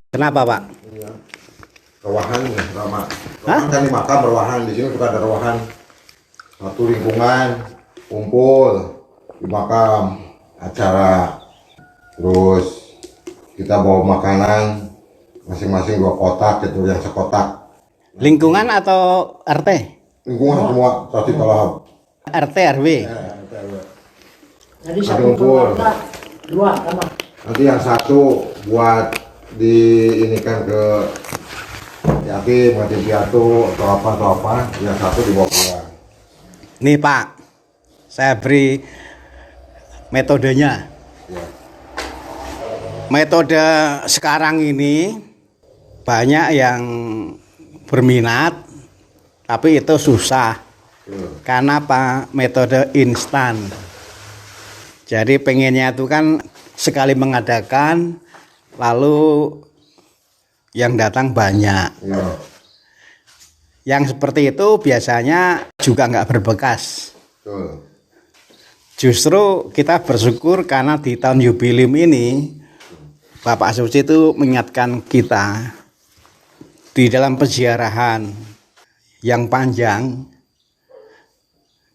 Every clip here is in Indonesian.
Kenapa, Pak? Iya. Rewahan, Rama. Rewahan kan di makam rewahan, di sini juga ada rewahan. Satu lingkungan, kumpul di makam, acara. Terus kita bawa makanan masing-masing 2 kotak, itu yang sekotak. Lingkungan atau RT? Lingkungan semua, satu tolong. RT RW. Jadi satu keluarga, 2 sama. Nanti yang satu buat diinikan ke yatim, yatim piatu atau apa, yang satu dibawa pulang. Nih Pak, saya beri metodenya. Ya. Metode sekarang ini banyak yang berminat, tapi itu susah. Karena apa? Metode instan. Jadi pengennya itu kan sekali mengadakan, lalu yang datang banyak. Ya. Yang seperti itu biasanya juga nggak berbekas. Betul. Justru kita bersyukur karena di tahun jubileum ini Bapak Suci itu mengingatkan kita di dalam peziarahan yang panjang,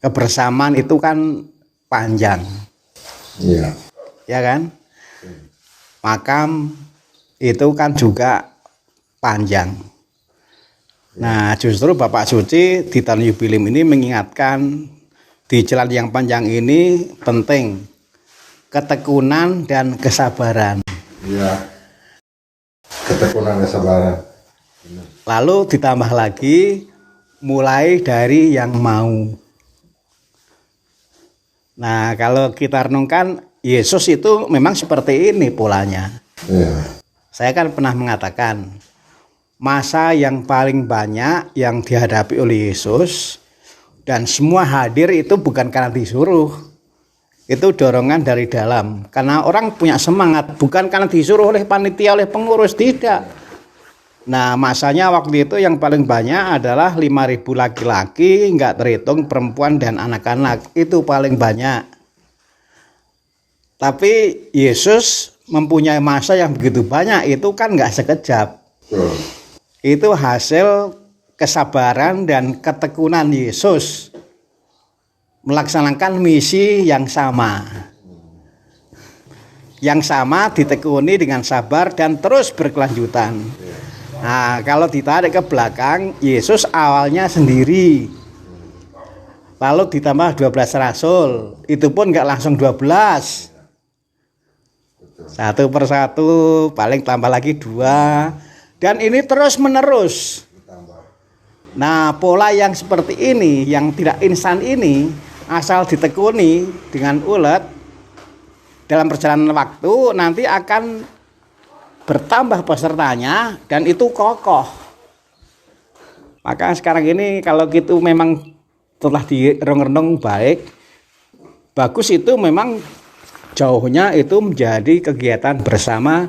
kebersamaan itu kan panjang. Iya. Ya kan? Makam itu kan juga panjang. Nah, justru Bapak Suci di tahun jubileum ini mengingatkan di jalan yang panjang ini penting ketekunan dan kesabaran. Iya. Ketekunan kesabaran. Lalu ditambah lagi mulai dari yang mau. Nah, kalau kita renungkan Yesus itu memang seperti ini polanya. Iya. Saya kan pernah mengatakan masa yang paling banyak yang dihadapi oleh Yesus dan semua hadir itu bukan karena disuruh. Itu dorongan dari dalam. Karena orang punya semangat, bukan karena disuruh oleh panitia, oleh pengurus, tidak. Nah, masanya waktu itu yang paling banyak adalah 5.000 laki-laki, nggak terhitung perempuan dan anak-anak. Itu paling banyak. Tapi Yesus mempunyai masa yang begitu banyak, itu kan nggak sekejap. Itu hasil kesabaran dan ketekunan Yesus melaksanakan misi yang sama. Yang sama ditekuni dengan sabar dan terus berkelanjutan. Nah, kalau ditarik ke belakang, Yesus awalnya sendiri. Lalu ditambah 12 rasul. Itu pun nggak langsung 12. Satu persatu, paling tambah lagi 2. Dan ini terus menerus. Nah, pola yang seperti ini, yang tidak instan ini, asal ditekuni dengan ulet, dalam perjalanan waktu nanti akan bertambah pesertanya dan itu kokoh. Maka sekarang ini kalau gitu memang telah direnung-renung baik, bagus itu memang jauhnya itu menjadi kegiatan bersama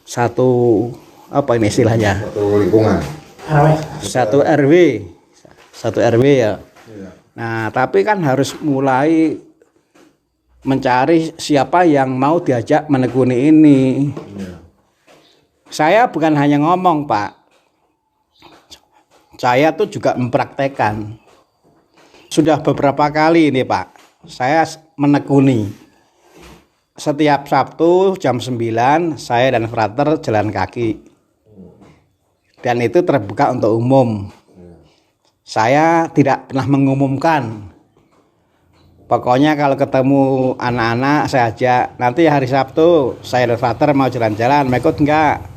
satu apa ini istilahnya? Satu lingkungan. Satu RW. Satu RW ya. Nah, tapi kan harus mulai mencari siapa yang mau diajak menekuni ini. Saya bukan hanya ngomong, Pak. Saya tuh juga mempraktekkan. Sudah beberapa kali ini, Pak. Saya menekuni. Setiap Sabtu jam 9 saya dan frater jalan kaki. Dan itu terbuka untuk umum. Saya tidak pernah mengumumkan. Pokoknya kalau ketemu anak-anak saya ajak, nanti hari Sabtu saya dan frater mau jalan-jalan, mau ikut enggak?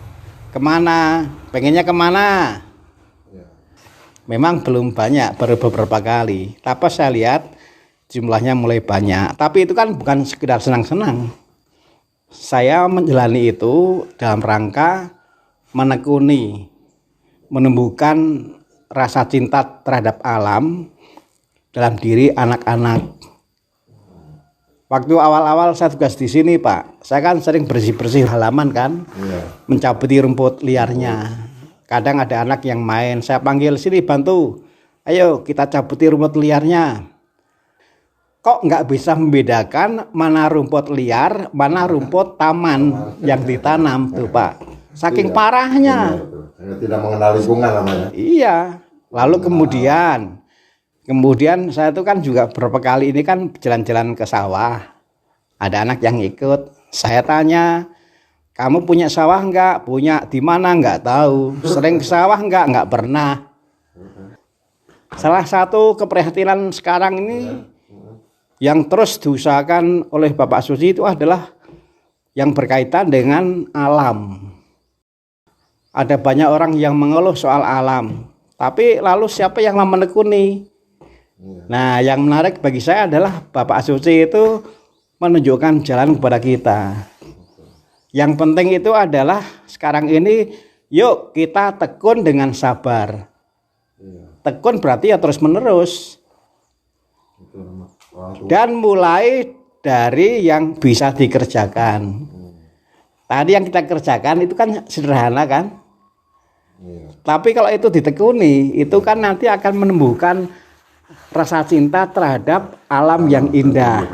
Kemana? Pengennya kemana? Memang belum banyak, baru beberapa kali. Tapi saya lihat jumlahnya mulai banyak. Tapi itu kan bukan sekedar senang-senang. Saya menjalani itu dalam rangka menekuni, menumbuhkan rasa cinta terhadap alam dalam diri anak-anak. Waktu awal-awal saya tugas di sini, Pak, saya kan sering bersih-bersih halaman kan, mencabuti rumput liarnya. Kadang ada anak yang main, saya panggil sini bantu, ayo kita cabuti rumput liarnya. kok nggak bisa membedakan mana rumput liar, mana rumput taman yang ditanam tuh Pak. Saking Iya, parahnya. benar, betul. Tidak mengenal lingkungan namanya. Iya. Lalu kemudian saya tuh kan juga beberapa kali ini kan jalan-jalan ke sawah. Ada anak yang ikut. Saya tanya, kamu punya sawah enggak? Punya di mana? Enggak tahu. Sering ke sawah enggak? Enggak pernah. Salah satu keprihatinan sekarang ini yang terus diusahakan oleh Bapak Susi itu adalah yang berkaitan dengan alam. Ada banyak orang yang mengeluh soal alam, tapi lalu siapa yang mau menekuni? Nah, yang menarik bagi saya adalah Bapak Susi itu menunjukkan jalan kepada kita. Yang penting itu adalah sekarang ini, yuk kita tekun dengan sabar. Tekun berarti ya terus menerus. Dan mulai dari yang bisa dikerjakan. Tadi yang kita kerjakan itu kan sederhana kan? Tapi kalau itu ditekuni, itu kan nanti akan menumbuhkan rasa cinta terhadap alam yang indah.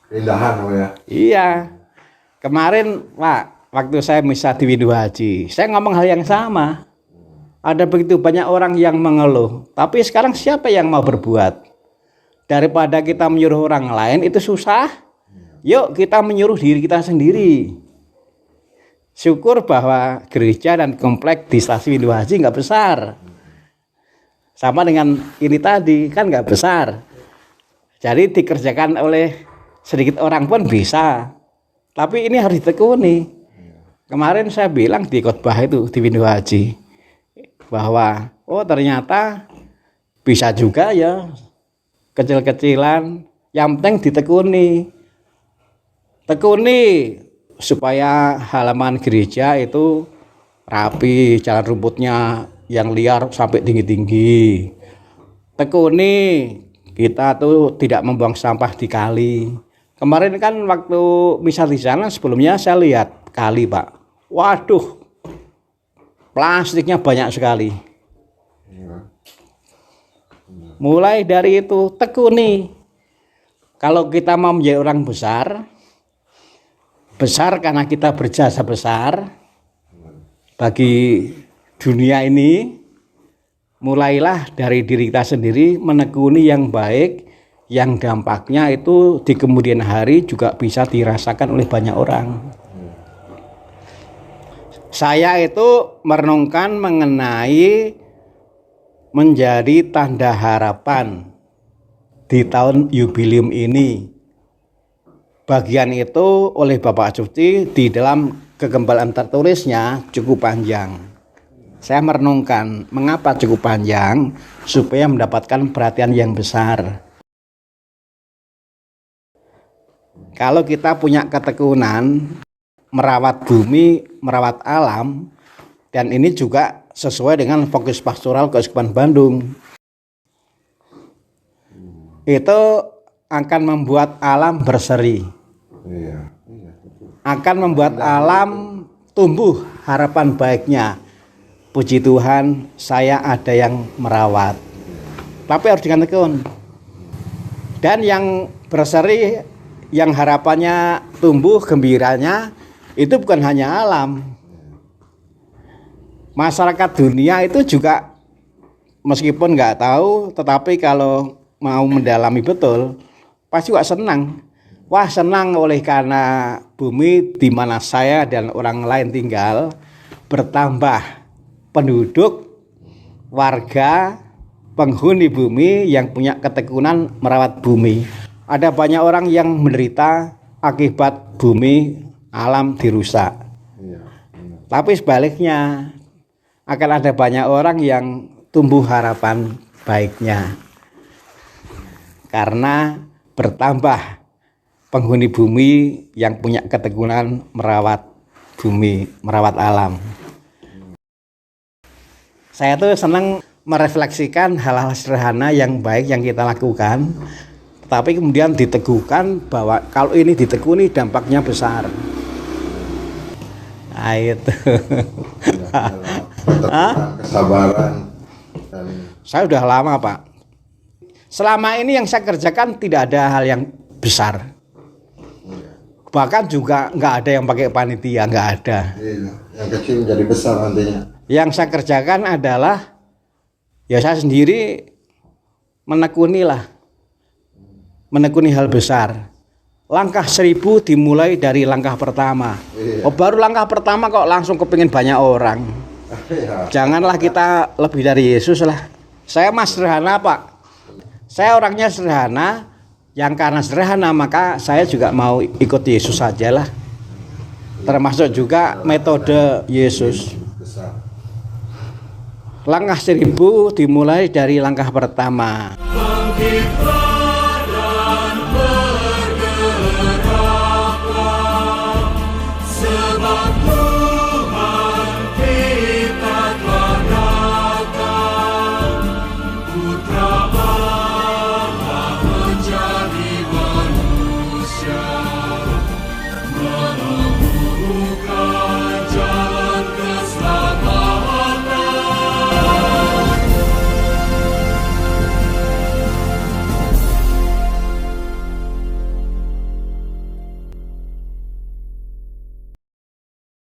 Keindahan ya. Iya. Kemarin Pak, waktu saya misa di Windu Haji, saya ngomong hal yang sama. Ada begitu banyak orang yang mengeluh, tapi sekarang siapa yang mau berbuat? Daripada kita menyuruh orang lain itu susah, yuk kita menyuruh diri kita sendiri. Syukur bahwa gereja dan komplek di stasiun Windu Haji nggak besar. Sama dengan ini tadi, kan nggak besar. Jadi dikerjakan oleh sedikit orang pun bisa. Tapi ini harus ditekuni. Kemarin saya bilang di khotbah itu di Windu Haji, bahwa oh ternyata bisa juga ya kecil-kecilan, yang penting ditekuni. Tekuni supaya halaman gereja itu rapi, jalan rumputnya yang liar sampai tinggi-tinggi. Tekuni kita tuh tidak membuang sampah di kali. Kemarin kan waktu misa di sana sebelumnya saya lihat kali Pak. Waduh, plastiknya banyak sekali. Mulai dari itu tekuni. Kalau kita mau menjadi orang besar, besar karena kita berjasa besar bagi dunia ini, mulailah dari diri kita sendiri menekuni yang baik, yang dampaknya itu di kemudian hari juga bisa dirasakan oleh banyak orang. Saya itu merenungkan mengenai menjadi tanda harapan di tahun jubileum ini. Bagian itu oleh Bapak Suci di dalam kegembalaan tertulisnya cukup panjang. Saya merenungkan mengapa cukup panjang, supaya mendapatkan perhatian yang besar. Kalau kita punya ketekunan merawat bumi, merawat alam, dan ini juga sesuai dengan fokus pastoral Keuskupan Bandung, itu akan membuat alam berseri, akan membuat alam tumbuh harapan baiknya. Puji Tuhan, saya ada yang merawat, tapi harus dengan tekun. Dan yang berseri, yang harapannya tumbuh gembiranya, itu bukan hanya alam, masyarakat dunia itu juga meskipun nggak tahu, tetapi kalau mau mendalami betul pasti juga senang. Wah, senang oleh karena bumi di mana saya dan orang lain tinggal bertambah penduduk, warga, penghuni bumi yang punya ketekunan merawat bumi. Ada banyak orang yang menderita akibat bumi alam dirusak. Tapi sebaliknya akan ada banyak orang yang tumbuh harapan baiknya karena bertambah penghuni bumi yang punya ketekunan merawat bumi, merawat alam. Saya tuh senang merefleksikan hal-hal sederhana yang baik yang kita lakukan, tapi kemudian diteguhkan bahwa kalau ini ditekuni dampaknya besar. Nah, itu. Kesabaran. Saya udah lama Pak. selama ini yang saya kerjakan tidak ada hal yang besar. Bahkan juga nggak ada yang pakai panitia, nggak ada. Iya, yang kecil menjadi besar nantinya. Yang saya kerjakan adalah ya saya sendiri menekuni hal besar. Langkah 1000 dimulai dari langkah pertama. Iya. Oh, baru langkah pertama kok langsung kepingin banyak orang. Iya. Janganlah kita lebih dari Yesus lah. Saya mas sederhana Pak. Saya orangnya sederhana. Yang karena sederhana maka saya juga mau ikut Yesus saja lah. Termasuk juga metode Yesus. Besar. Langkah 1000 dimulai dari langkah pertama.